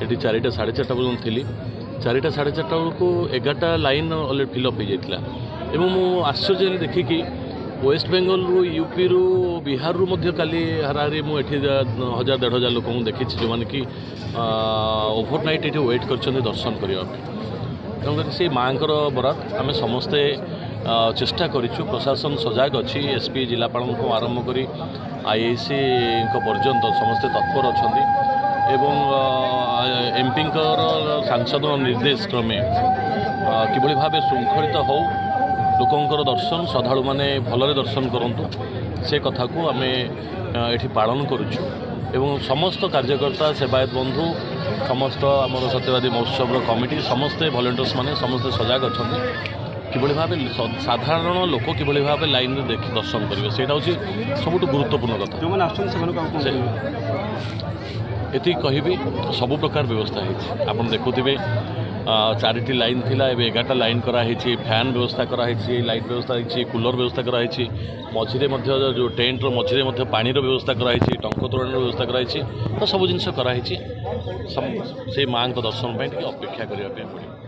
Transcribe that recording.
ये 4टा 4:30 पर्यटन थी 4टा 4:30 बेलू 11टा लाइन अलरेडी फिलअप हो जाता एवं मु आश्चर्य देखिकी वेस्ट बेंगल रु यूपी रु बिहार रु मध्य काली हाराहारी मुझे 1000-1500 लोक देखी जो मैंने कि ओभरनाइट ये वेट कर दर्शन करने तेणुकर से माँ बरात आम समस्ते चेष्टा करूँ प्रशासन सजग अच्छी एसपी जिलापाल आरंभ कर आईआईसी पर्यंत समस्ते तत्पर अच्छा एवं एमपी सांसद निर्देश क्रमे किभली भाव श्रृंखलित हो लोकंर दर्शन श्रद्धालु मैंने भलरे दर्शन करूँ से कथा को आम ये पालन करुचु एवं समस्त कार्यकर्ता सेवायत बंधु समस्त आम सत्यवादी महोत्सव कमिटी समस्ते भलेंटियर्स माने समस्ते सजग अच्छा किभली भाव साधारण लोक किभली भाव लाइन में देख दर्शन करेंगे से सब गुरुत्वपूर्ण कथा ये कहबी सब प्रकार व्यवस्था है आप देखुवे 4टी लाइन थिला 11टा लाइन कराई फैन व्यवस्था कराई लाइट व्यवस्था है कूलर व्यवस्था कराई मझिरे जो टेंट मझिरे पानी व्यवस्था कराई टंक तोरण व्यवस्था कराई तो सब जिनस कराई से माँ दर्शन अपेक्षा करने पड़े।